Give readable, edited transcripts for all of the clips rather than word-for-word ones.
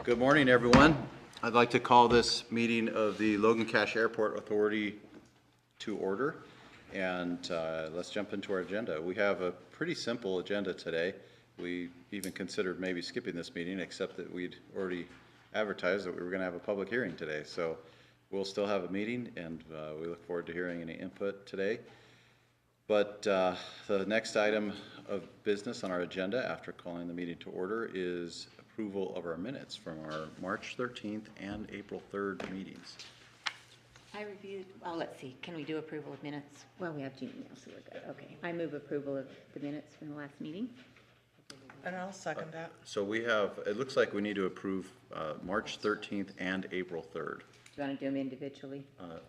Good morning, everyone. I'd like to call this meeting of the Logan-Cache Airport Authority to order. And let's jump into our agenda. We have a pretty simple agenda today. We even considered maybe skipping this meeting, except that we'd already advertised that we were going to have a public hearing today. So we'll still have a meeting, and we look forward to hearing any input today. But the next item of business on our agenda after calling the meeting to order is approval of our minutes from our March 13th and April 3rd meetings. I reviewed, well, let's see, can we do approval of minutes? Well, we have Jeannie now, so we're good. Okay, I move approval of the minutes from the last meeting. And I'll second that. So we have, it looks like we need to approve March 13th and April 3rd. Do you want to do them individually?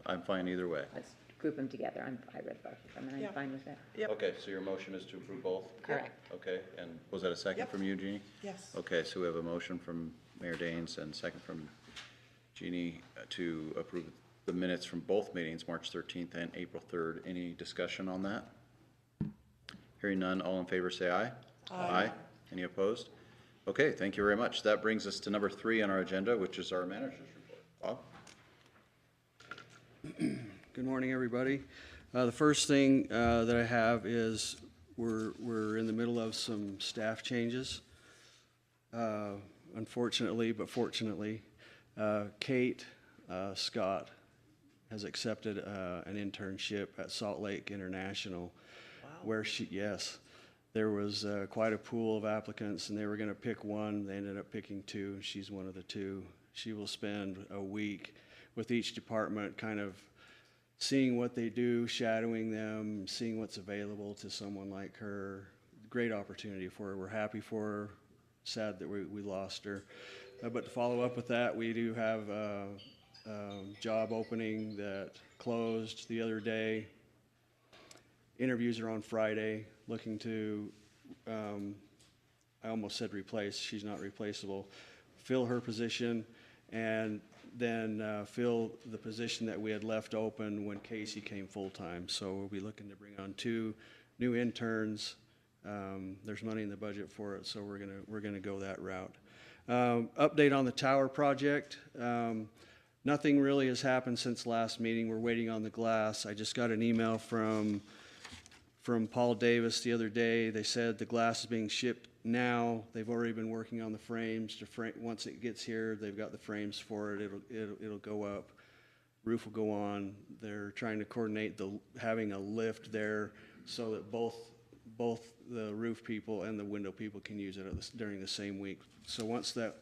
I'm fine either way. Let's group them together. I read both of them, and I'm Yeah. fine with that. Yep. Okay, so your motion is to approve both? Correct. Okay, and was that a second Yep. from you, Jeannie? Yes. Okay, so we have a motion from Mayor Daines and second from Jeannie to approve the minutes from both meetings, March 13th and April 3rd. Any discussion on that? Hearing none, all in favor say aye. Aye. Any opposed? Okay, thank you very much. That brings us to number 3 on our agenda, which is our manager's report. Bob? Good morning, everybody. The first thing that I have is we're in the middle of some staff changes. Unfortunately, but fortunately, Kate Scott has accepted an internship at Salt Lake International, where there was quite a pool of applicants, and they were going to pick one. They ended up picking 2. She's one of the 2. She will spend a week with each department, kind of seeing what they do, shadowing them, seeing what's available to someone like her. Great opportunity for her. We're happy for her. Sad that we lost her. But to follow up with that, we do have a job opening that closed the other day. Interviews are on Friday, looking to, I almost said replace, she's not replaceable, fill her position, and then fill the position that we had left open when Casey came full-time. So we'll be looking to bring on 2 new interns. There's money in the budget for it, so we're gonna go that route. Update on the tower project. Nothing really has happened since last meeting. We're waiting on the glass. I just got an email from Paul Davis the other day. They said the glass is being shipped now. They've already been working on the frames. Once it gets here, they've got the frames for it. It'll go up. Roof will go on. They're trying to coordinate having a lift there so that both the roof people and the window people can use it during the same week. So once the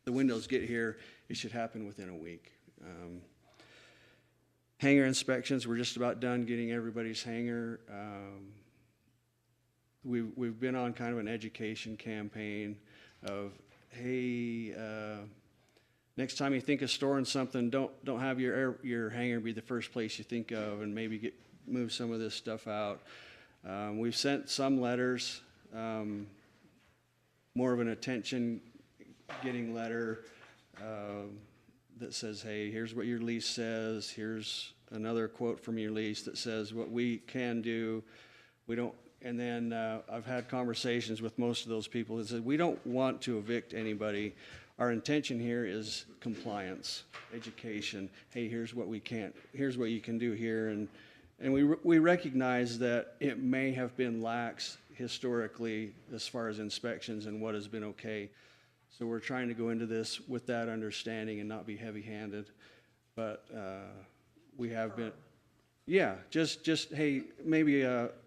windows get here, it should happen within a week. Hangar inspections, we're just about done getting everybody's hangar. We've been on kind of an education campaign of, hey, next time you think of storing something, don't have your hangar be the first place you think of, and maybe move some of this stuff out. We've sent some letters, more of an attention-getting letter that says, hey, here's what your lease says. Here's another quote from your lease that says what we can do. We don't. And then I've had conversations with most of those people that said, we don't want to evict anybody. Our intention here is compliance, education. Hey, here's what you can do here. And we recognize that it may have been lax historically as far as inspections and what has been okay. So we're trying to go into this with that understanding and not be heavy-handed. But we have been, yeah, just hey, maybe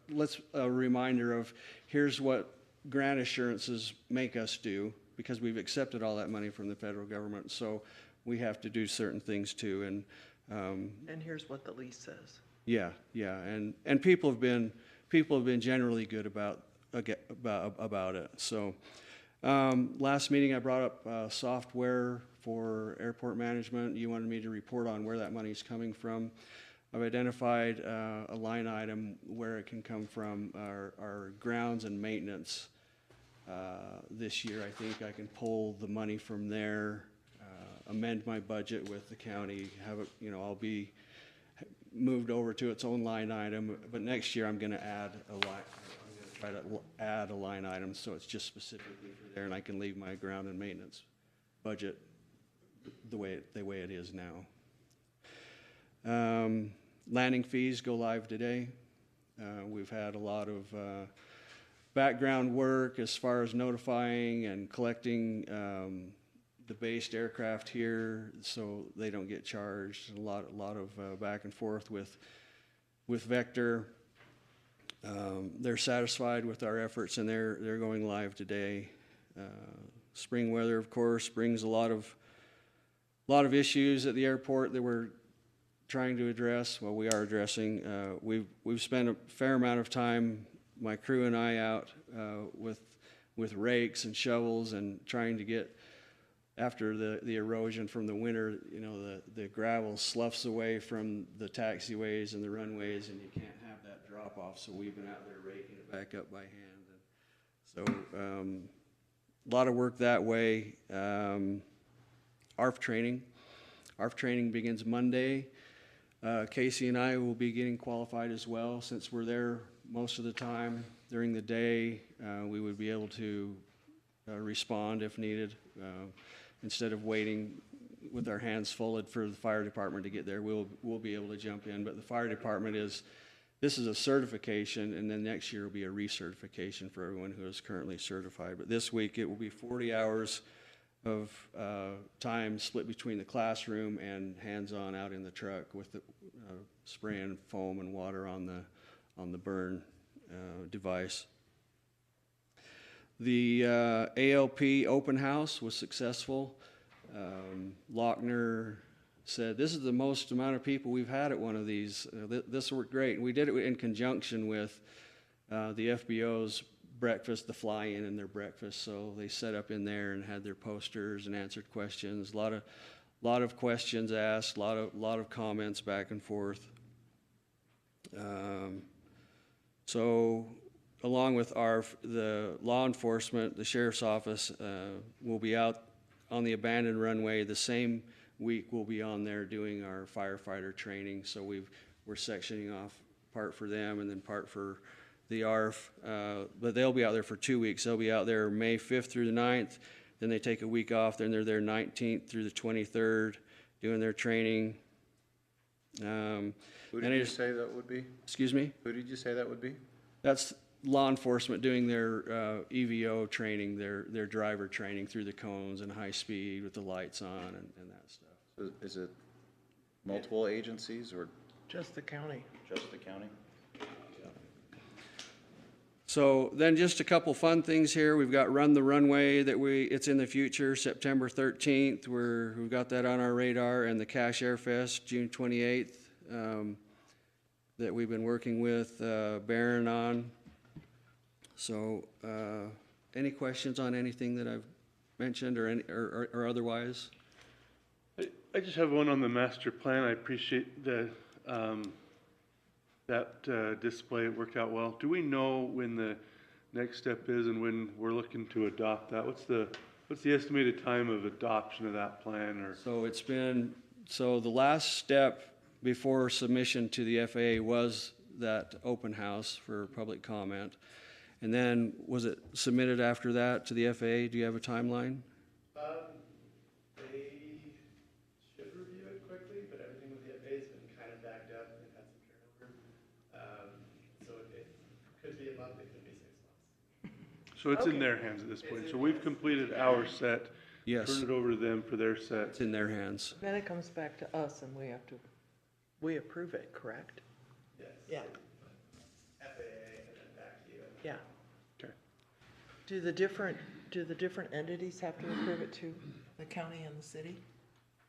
let's a reminder of here's what grant assurances make us do, because we've accepted all that money from the federal government. So we have to do certain things too. And here's what the lease says. Yeah, and people have been generally good about it. So last meeting I brought up software for airport management. You wanted me to report on where that money's coming from. I've identified a line item where it can come from, our grounds and maintenance. This year, I think I can pull the money from there, amend my budget with the county, have it, I'll be moved over to its own line item. But next year, I'm going to add a line. I'm going to try to add a line item so it's just specifically for there, and I can leave my ground and maintenance budget the way it is now. Landing fees go live today. We've had a lot of background work as far as notifying and collecting the based aircraft here so they don't get charged. A lot of back and forth with Vector. They're satisfied with our efforts and they're going live today. Spring weather, of course, brings a lot of issues at the airport that we're trying to address. Well, we are addressing. We've spent a fair amount of time, my crew and I, out with rakes and shovels and trying to get after the erosion from the winter. You know, the gravel sloughs away from the taxiways and the runways, and you can't have that drop off. So we've been out there raking it back up by hand. And so a lot of work that way. ARF training. ARF training begins Monday. Casey and I will be getting qualified as well. Since we're there most of the time during the day, we would be able to respond if needed. Instead of waiting with our hands folded for the fire department to get there, we'll be able to jump in. But the fire department this is a certification, and then next year will be a recertification for everyone who is currently certified. But this week it will be 40 hours of time split between the classroom and hands-on out in the truck with the spraying foam and water on the burn device. The ALP open house was successful. Lochner said, "This is the most amount of people we've had at one of these. This worked great." And we did it in conjunction with the FBO's breakfast, the fly-in and their breakfast. So they set up in there and had their posters and answered questions. A lot of questions asked, a lot of comments back and forth. So along with the law enforcement, the sheriff's office will be out on the abandoned runway. The same week we'll be on there doing our firefighter training. So we're sectioning off part for them and then part for the ARF, but they'll be out there for 2 weeks. They'll be out there May 5th through the 9th, then they take a week off, then they're there 19th through the 23rd doing their training. Who did you say that would be? Excuse me? Who did you say that would be? That's law enforcement doing their EVO training, their driver training through the cones and high speed with the lights on and that stuff. So is it multiple agencies or Just the county. just the county? So then just a couple fun things here. We've got Run the Runway it's in the future, September 13th. We've got that on our radar, and the Cache Air Fest, June 28th, that we've been working with Barron on. So any questions on anything that I've mentioned or otherwise? I just have one on the master plan. I appreciate that display. It worked out well. Do we know when the next step is and when we're looking to adopt that? What's the estimated time of adoption of that plan? Or So the last step before submission to the FAA was that open house for public comment. And then was it submitted after that to the FAA? Do you have a timeline? They should review it quickly, but everything with the FAA has been kind of backed up and had some turnover. So it could be a month, it could be 6 months. so it's in their hands at this point. So we've completed our set. Yes. Turn it over to them for their set. It's in their hands. Then it comes back to us and we approve it, correct? Yes. Yeah. FAA and then back to you. Yeah. Okay. Do the different entities have to approve it too? The county and the city?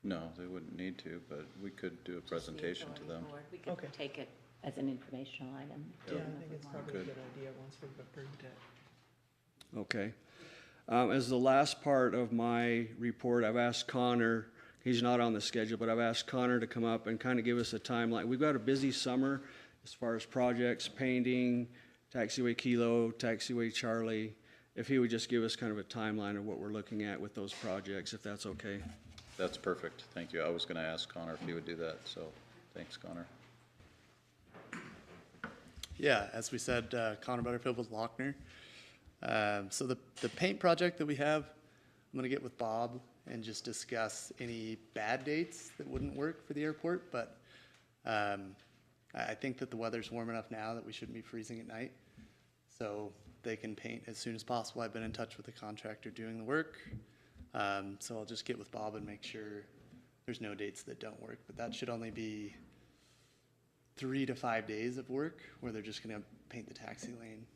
No, they wouldn't need to, but we could do a presentation to them. We could Okay. take it as an informational item. Yeah, I think it's probably a Good. good idea once we've approved it. Okay. As the last part of my report, I've asked Connor, he's not on the schedule, but I've asked Connor to come up and kind of give us a timeline. We've got a busy summer as far as projects, painting, taxiway Kilo, taxiway Charlie. If he would just give us kind of a timeline of what we're looking at with those projects, if that's okay. That's perfect. Thank you. I was going to ask Connor if he would do that, so thanks, Connor. Yeah, as we said, Connor Butterfield with Lochner. So the paint project that we have, I'm gonna get with Bob and just discuss any bad dates that wouldn't work for the airport, but I think that the weather's warm enough now that we shouldn't be freezing at night. So they can paint as soon as possible. I've been in touch with the contractor doing the work. So I'll just get with Bob and make sure there's no dates that don't work, but that should only be 3 to 5 days of work where they're just gonna paint the taxi lane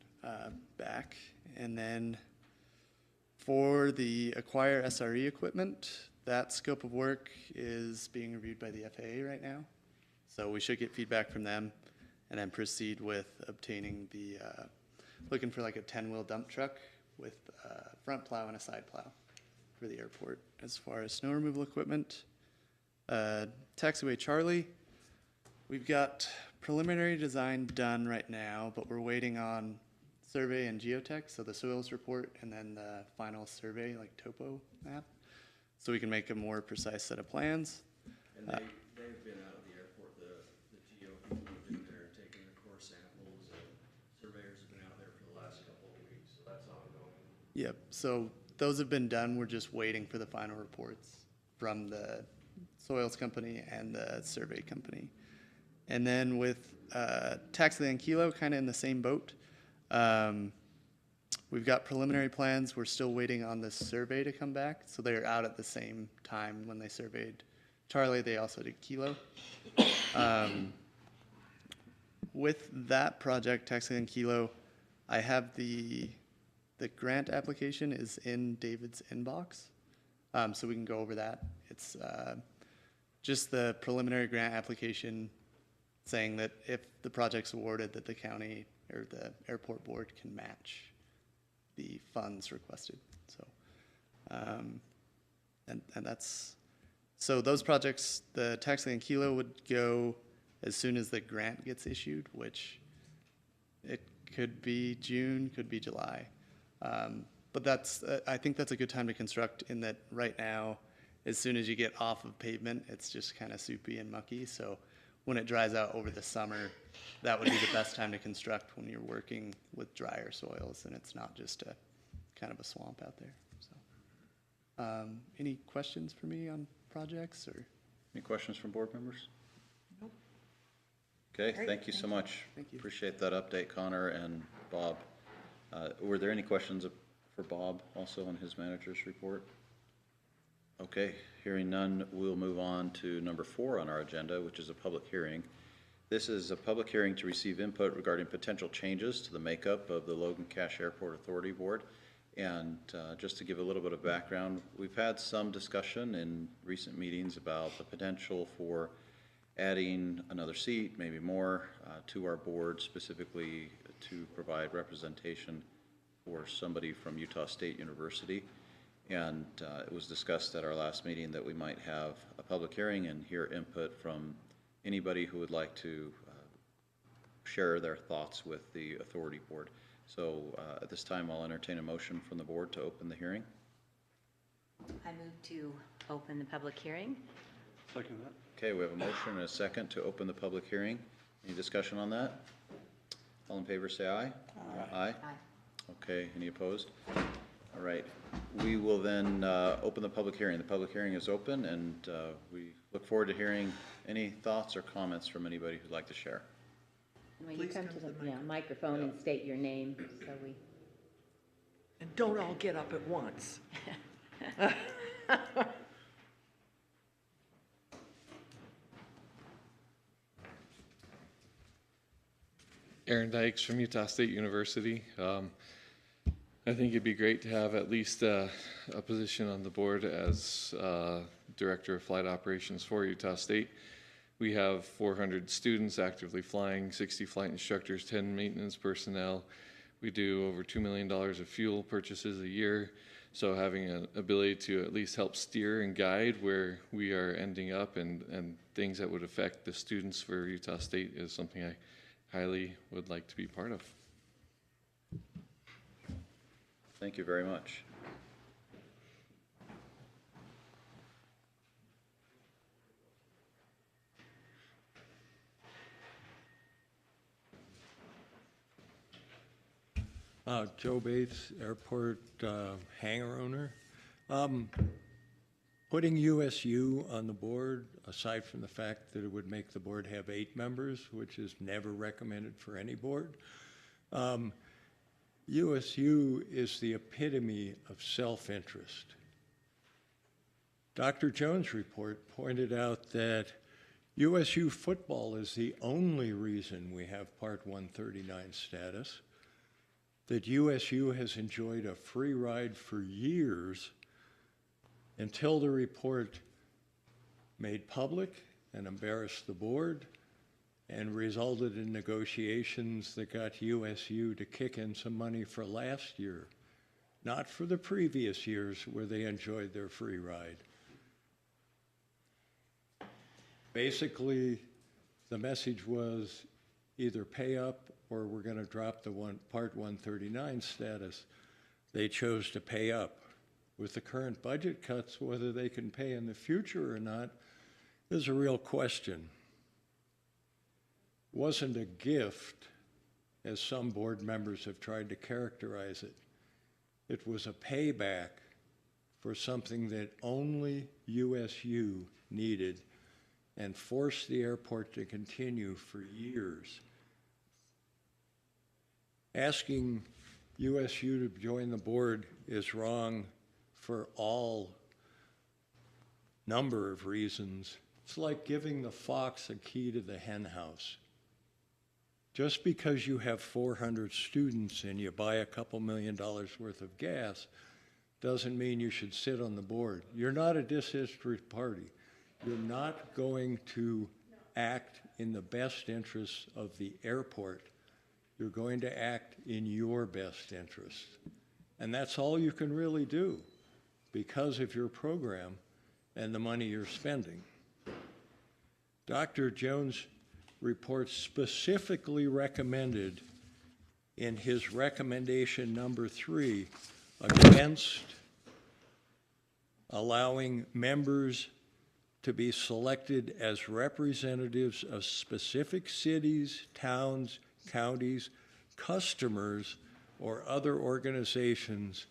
back. And then for the acquire SRE equipment, that scope of work is being reviewed by the FAA right now. So we should get feedback from them and then proceed with obtaining the, looking for like a 10-wheel dump truck with a front plow and a side plow for the airport. As far as snow removal equipment, taxiway Charlie, we've got preliminary design done right now, but we're waiting on survey and geotech, so the soils report and then the final survey, like topo map, so we can make a more precise set of plans. And they've been out of the airport, the geo people have been there taking the core samples, and surveyors have been out there for the last couple of weeks, so that's ongoing. Yep, so those have been done, we're just waiting for the final reports from the soils company and the survey company. And then with Taxi Kilo, kind of in the same boat. We've got preliminary plans. We're still waiting on the survey to come back. So they're out at the same time when they surveyed Charlie. They also did Kilo. With that project, Taxi Kilo, I have the grant application is in David's inbox. So we can go over that. It's just the preliminary grant application saying that if the project's awarded, that the county or the airport board can match the funds requested. So, and that's, so those projects, the Taxi and Kilo would go as soon as the grant gets issued, which it could be June, could be July. But that's, I think that's a good time to construct in that right now, as soon as you get off of pavement, it's just kind of soupy and mucky. So when it dries out over the summer, that would be the best time to construct when you're working with drier soils and it's not just a kind of a swamp out there. So, any questions for me on projects or? Any questions from board members? Nope. Okay, Great, thank you so much. Thank you. Appreciate that update, Connor and Bob. Were there any questions for Bob also on his manager's report? Okay, hearing none, we'll move on to number 4 on our agenda, which is a public hearing. This is a public hearing to receive input regarding potential changes to the makeup of the Logan-Cache Airport Authority Board. And just to give a little bit of background, we've had some discussion in recent meetings about the potential for adding another seat, maybe more, to our board, specifically to provide representation for somebody from Utah State University. And it was discussed at our last meeting that we might have a public hearing and hear input from anybody who would like to share their thoughts with the authority board. So at this time, I'll entertain a motion from the board to open the hearing. I move to open the public hearing. Second that. Okay, we have a motion and a second to open the public hearing. Any discussion on that? All in favor, say aye. Aye. Aye. Okay, any opposed? All right, we will then open the public hearing. The public hearing is open, and we look forward to hearing any thoughts or comments from anybody who'd like to share. And when you Please come come to to the the microphone and state your name, so we. And don't all get up at once. Aaron Dykes from Utah State University. I think it'd be great to have at least a position on the board as Director of Flight Operations for Utah State. We have 400 students actively flying, 60 flight instructors, 10 maintenance personnel. We do over $2 million of fuel purchases a year. So having an ability to at least help steer and guide where we are ending up and things that would affect the students for Utah State is something I highly would like to be part of. Thank you very much. Joe Bates, airport hangar owner. Putting USU on the board, aside from the fact that it would make the board have 8 members, which is never recommended for any board, USU is the epitome of self-interest. Dr. Jones' report pointed out that USU football is the only reason we have Part 139 status, that USU has enjoyed a free ride for years until the report made public and embarrassed the board and resulted in negotiations that got USU to kick in some money for last year, not for the previous years where they enjoyed their free ride. Basically, the message was either pay up or we're going to drop the Part 139 status. They chose to pay up. With the current budget cuts, whether they can pay in the future or not is a real question. It wasn't a gift, as some board members have tried to characterize it. It was a payback for something that only USU needed and forced the airport to continue for years. Asking USU to join the board is wrong for all number of reasons. It's like giving the fox a key to the hen house. Just because you have 400 students and you buy a couple $1 million worth of gas doesn't mean you should sit on the board. You're not a disinterested party. You're not going to act in the best interests of the airport. You're going to act in your best interest. And that's all you can really do because of your program and the money you're spending. Dr. Jones' report specifically recommended in his recommendation number 3 against allowing members to be selected as representatives of specific cities, towns, counties, customers, or other organizations.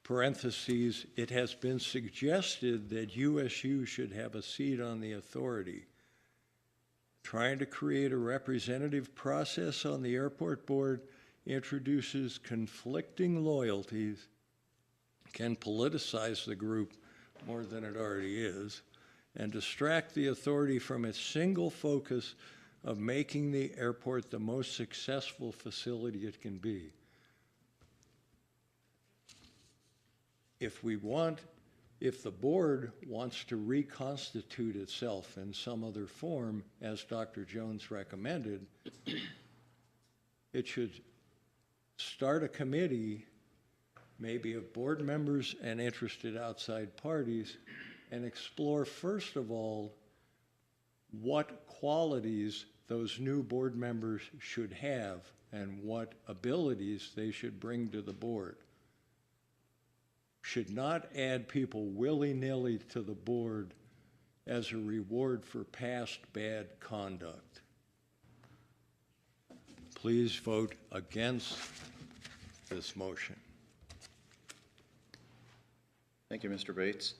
Parentheses, it has been suggested that USU should have a seat on the authority. Trying to create a representative process on the airport board introduces conflicting loyalties, can politicize the group more than it already is, and distract the authority from its single focus of making the airport the most successful facility it can be. If the board wants to reconstitute itself in some other form, as Dr. Jones recommended, it should start a committee, maybe of board members and interested outside parties, and explore, first of all, what qualities those new board members should have and what abilities they should bring to the board. Should not add people willy-nilly to the board as a reward for past bad conduct. Please vote against this motion. Thank you, Mr. Bates.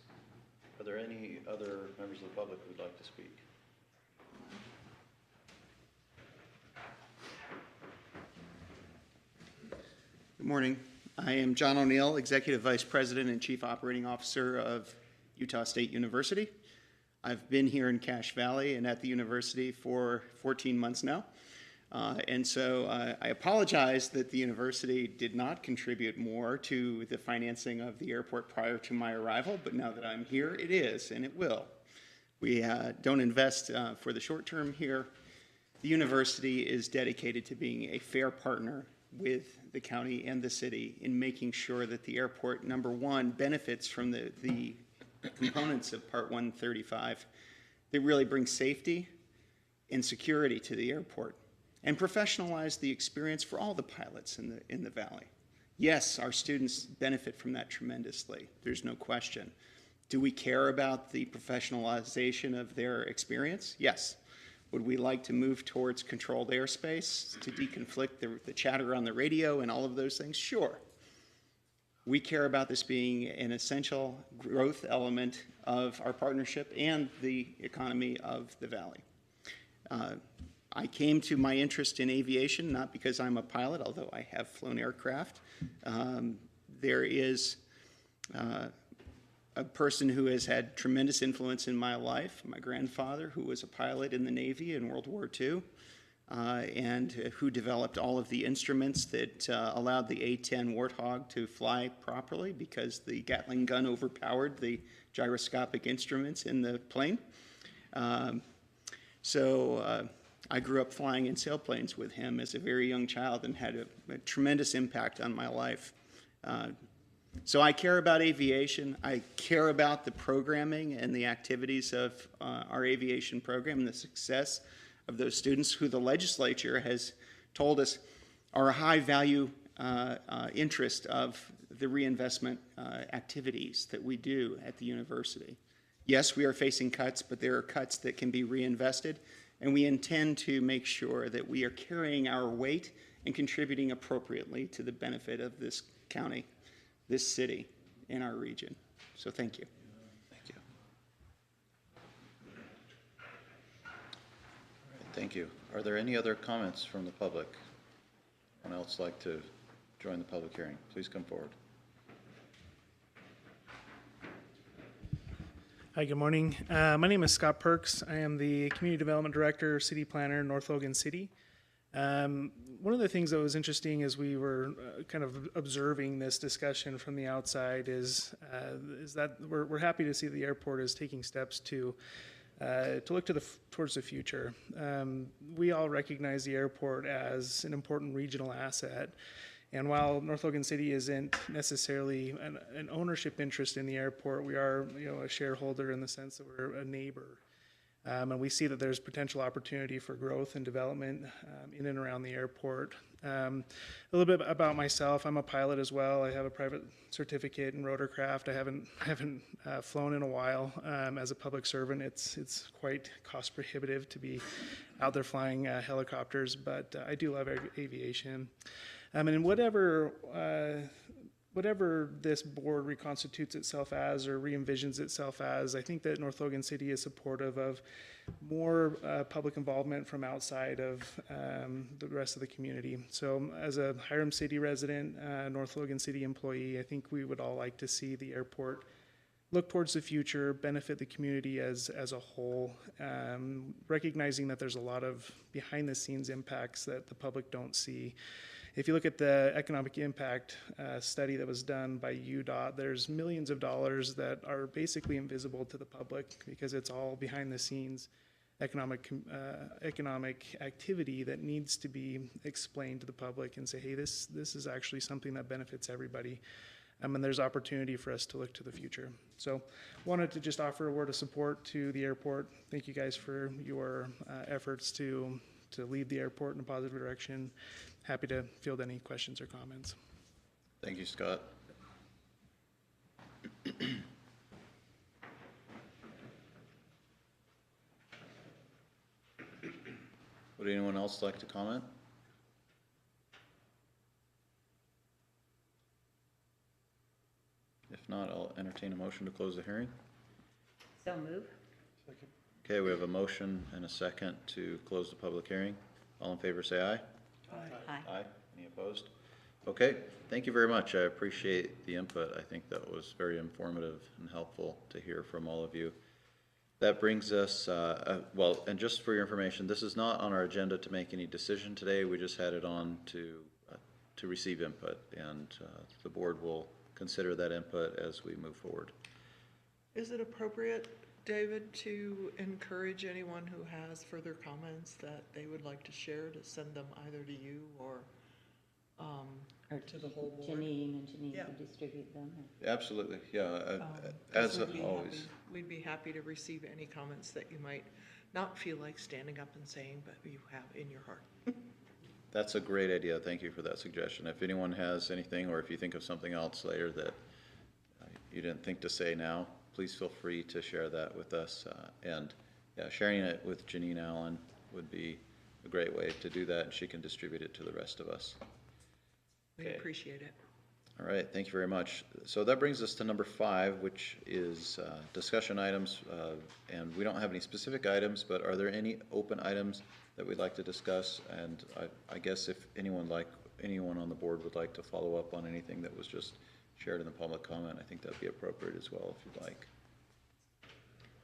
Are there any other members of the public who would like to speak? Good morning. I am John O'Neill, Executive Vice President and Chief Operating Officer of Utah State University. I've been here in Cache Valley and at the university for 14 months now. And so I apologize that the university did not contribute more to the financing of the airport prior to my arrival, but now that I'm here, it is, and it will. We don't invest for the short term here. The university is dedicated to being a fair partner with the county and the city in making sure that the airport, number one, benefits from the components of Part 135 that really bring safety and security to the airport and professionalize the experience for all the pilots in the valley. Yes, our students benefit from that tremendously. There's no question. Do we care about the professionalization of their experience? Yes. Would we like to move towards controlled airspace to deconflict the chatter on the radio and all of those things? Sure. We care about this being an essential growth element of our partnership and the economy of the valley. I came to my interest in aviation not because I'm a pilot, although I have flown aircraft. There is a person who has had tremendous influence in my life, my grandfather, who was a pilot in the Navy in World War II, and who developed all of the instruments that allowed the A-10 Warthog to fly properly because the Gatling gun overpowered the gyroscopic instruments in the plane. I grew up flying in sailplanes with him as a very young child and had a tremendous impact on my life. So I care about aviation. I care about the programming and the activities of our aviation program and the success of those students who the legislature has told us are a high value interest of the reinvestment activities that we do at the university. Yes, we are facing cuts, but there are cuts that can be reinvested, and we intend to make sure that we are carrying our weight and contributing appropriately to the benefit of this county, this city, and our region. So thank you. Thank you. Thank you. Are there any other comments from the public? Anyone else like to join the public hearing? Please come forward. Hi, good morning. My name is Scott Perks. I am the Community Development Director, City Planner, North Logan City. One of the things that was interesting as we were kind of observing this discussion from the outside is that we're happy to see the airport is taking steps to look towards the future. We all recognize the airport as an important regional asset. And while North Logan City isn't necessarily an ownership interest in the airport, we are, a shareholder in the sense that we're a neighbor. And we see that there's potential opportunity for growth and development in and around the airport. A little bit about myself. I'm a pilot as well. I have a private certificate in rotorcraft. I haven't flown in a while. As a public servant, it's quite cost prohibitive to be out there flying helicopters, but I do love aviation. And whatever this board reconstitutes itself as or re-envisions itself as, I think that North Logan City is supportive of more public involvement from outside of the rest of the community. So as a Hiram City resident, North Logan City employee, I think we would all like to see the airport look towards the future, benefit the community as a whole, recognizing that there's a lot of behind the scenes impacts that the public don't see. If you look at the economic impact study that was done by UDOT, there's millions of dollars that are basically invisible to the public because it's all behind the scenes economic activity that needs to be explained to the public and say, hey, this is actually something that benefits everybody. And there's opportunity for us to look to the future. So wanted to just offer a word of support to the airport. Thank you guys for your efforts to lead the airport in a positive direction. Happy to field any questions or comments. Thank you, Scott. Would anyone else like to comment? If not, I'll entertain a motion to close the hearing. So move. Okay, we have a motion and a second to close the public hearing. All in favor, say aye. Aye. Aye. Any opposed? Okay, thank you very much. I appreciate the input. I think that was very informative and helpful to hear from all of you. That brings us, well, and just for your information, this is not on our agenda to make any decision today. We just had it on to receive input, and the board will consider that input as we move forward. Is it appropriate, David, to encourage anyone who has further comments that they would like to share to send them either to you or to the whole board? Janine Yeah. can distribute them. Absolutely, yeah, 'Cause as always. we'd be happy to receive any comments that you might not feel like standing up and saying, but you have in your heart. That's a great idea. Thank you for that suggestion. If anyone has anything, or if you think of something else later that you didn't think to say now, please feel free to share that with us. And yeah, sharing it with Janine Allen would be a great way to do that, and she can distribute it to the rest of us. We Okay. appreciate it. All right, thank you very much. So that brings us to number 5, which is discussion items. And we don't have any specific items, but are there any open items that we'd like to discuss? And I guess if anyone on the board would like to follow up on anything that was just shared in the public comment, I think that'd be appropriate as well, if you'd like. I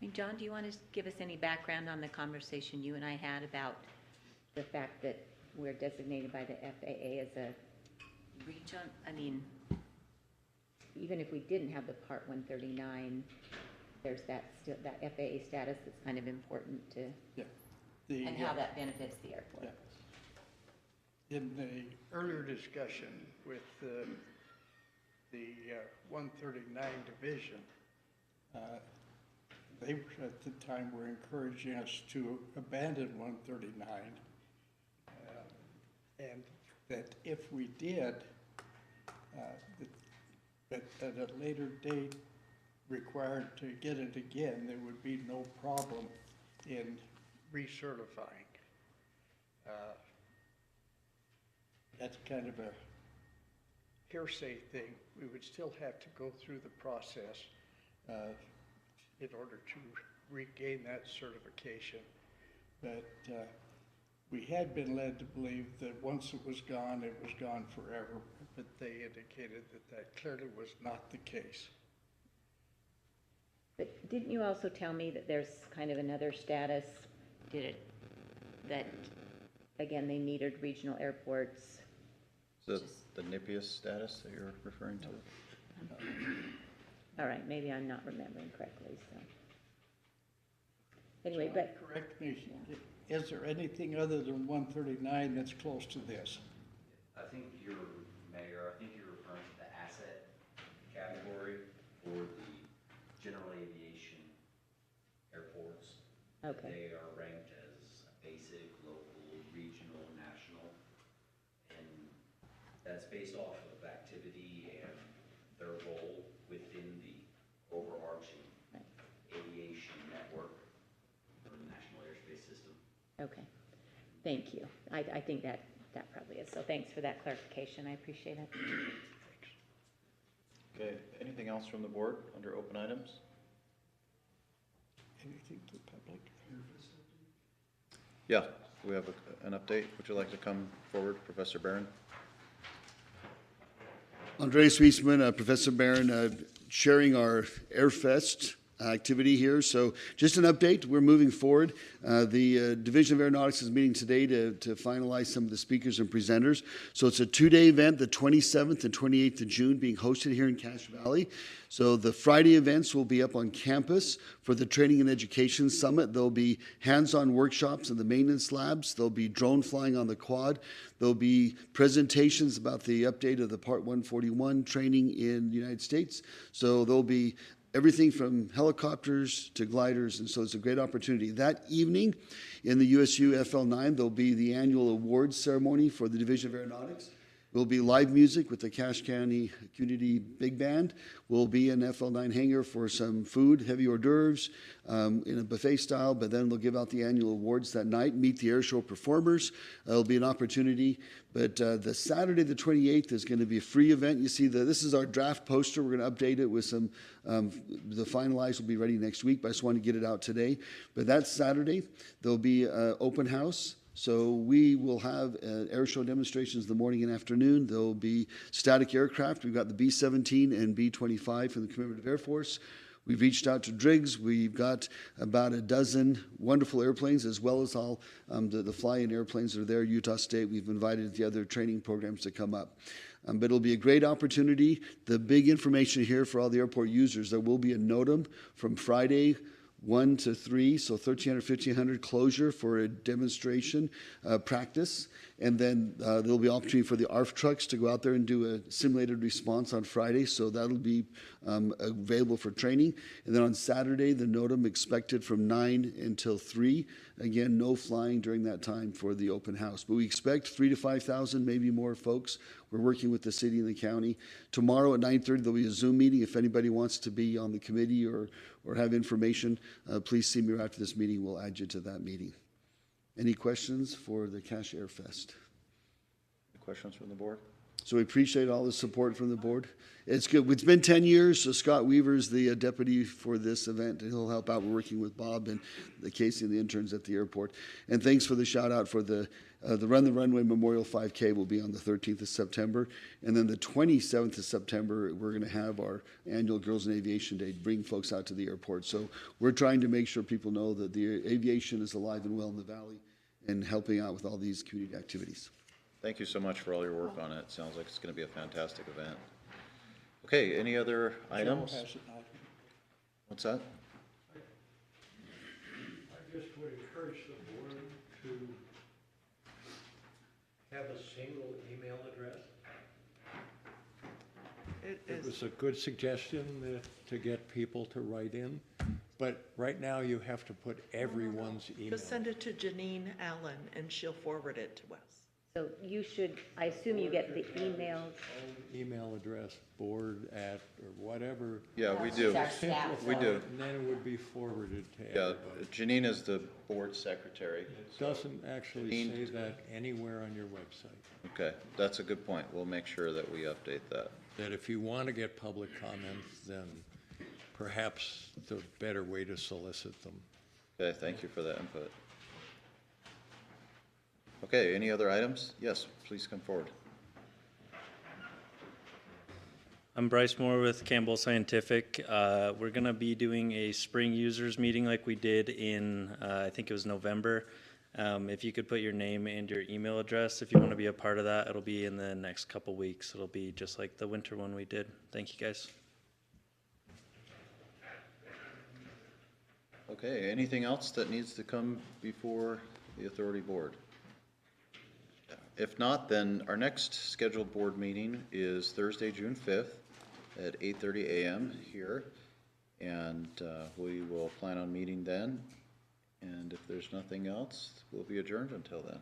mean, John, do you want to give us any background on the conversation you and I had about the fact that we're designated by the FAA as a region? I mean, even if we didn't have the Part 139, there's that FAA status that's kind of important to, Yeah. and how that benefits the airport. Yeah. In the earlier discussion with the 139 division, they at the time were encouraging us to abandon 139, and that if we did, that at a later date required to get it again, there would be no problem in recertifying. That's kind of a hearsay thing. We would still have to go through the process in order to regain that certification. But we had been led to believe that once it was gone forever, but they indicated that that clearly was not the case. But didn't you also tell me that there's kind of another status, that, again, they needed regional airports? Is it the NIPIUS status that you're referring to? All right, maybe I'm not remembering correctly, so. Anyway, but. Correct me, is there anything other than 139 that's close to this? I think Mayor, I think you're referring to the asset category for the general aviation airports. Okay. They are ranked as basic, local, regional, national, and that's based off of activity and their role within the overarching aviation network for the National Airspace System. Okay, thank you. I think that probably is. So thanks for that clarification. I appreciate it. Okay, anything else from the board under open items? Anything to the public? Yeah, we have an update. Would you like to come forward, Professor Barron? Andreas Wiesman, Professor Barron, sharing our Airfest activity here. So just an update, we're moving forward. The Division of Aeronautics is meeting today to finalize some of the speakers and presenters. So it's a 2-day event, the 27th and 28th of June, being hosted here in Cache Valley. So the Friday events will be up on campus for the Training and Education Summit. There'll be hands-on workshops in the maintenance labs. There'll be drone flying on the quad. There'll be presentations about the update of the Part 141 training in the United States. So there'll be everything from helicopters to gliders, and so it's a great opportunity. That evening in the USU FL9, there'll be the annual awards ceremony for the Division of Aeronautics. There'll be live music with the Cache County Community Big Band. We'll be in FL9 hangar for some food, heavy hors d'oeuvres in a buffet style, but then we'll give out the annual awards that night, meet the airshow performers. It'll be an opportunity. But the Saturday, the 28th, is going to be a free event. You see, this is our draft poster. We're going to update it with some, the finalized will be ready next week, but I just wanted to get it out today. But that's Saturday. There'll be an open house. So we will have air show demonstrations in the morning and afternoon. There'll be static aircraft. We've got the B-17 and B-25 from the Commemorative Air Force. We've reached out to Driggs. We've got about a dozen wonderful airplanes, as well as all the fly-in airplanes that are there, Utah State. We've invited the other training programs to come up. But it'll be a great opportunity. The big information here for all the airport users, there will be a NOTAM from Friday 1 to 3, so 1,300, 1,500 closure for a demonstration practice. And then there'll be opportunity for the ARF trucks to go out there and do a simulated response on Friday, so that'll be available for training. And then on Saturday, the NOTAM expected from 9 until 3. Again, no flying during that time for the open house. But we expect 3,000 to 5,000, maybe more folks. We're working with the city and the county. Tomorrow at 9:30, there'll be a Zoom meeting. If anybody wants to be on the committee or have information, please see me right after this meeting. We'll add you to that meeting. Any questions for the Cache Air Fest? Questions from the board? So we appreciate all the support from the board. It's good. It's been 10 years, so Scott Weaver's the deputy for this event, and he'll help out. We're working with Bob and Casey and the interns at the airport. And thanks for the shout out for the Run the Runway Memorial 5K will be on the 13th of September. And then the 27th of September, we're going to have our annual Girls in Aviation Day, bring folks out to the airport. So we're trying to make sure people know that the aviation is alive and well in the Valley and helping out with all these community activities. Thank you so much for all your work on it. Sounds like it's going to be a fantastic event. Okay, any other items? What's that? I just would encourage the board to have a single email address. It was a good suggestion to get people to write in, but right now you have to put everyone's email. Just send it to Janine Allen and she'll forward it to us. So you should, I assume you get the emails. Email address, board at, or whatever. Yeah, we do. We do. And then it would be forwarded to Yeah, everybody. Janine is the board secretary. It doesn't actually say that anywhere on your website. Okay, that's a good point. We'll make sure that we update that. That if you want to get public comments, then perhaps the better way to solicit them. Okay, thank you for that input. Okay, any other items? Yes, please come forward. I'm Bryce Moore with Campbell Scientific. We're going to be doing a spring users meeting like we did in, I think it was November. If you could put your name and your email address, if you want to be a part of that, it'll be in the next couple weeks. It'll be just like the winter one we did. Thank you, guys. Okay, anything else that needs to come before the authority board? If not, then our next scheduled board meeting is Thursday, June 5th at 8:30 a.m. here. And we will plan on meeting then. And if there's nothing else, we'll be adjourned until then.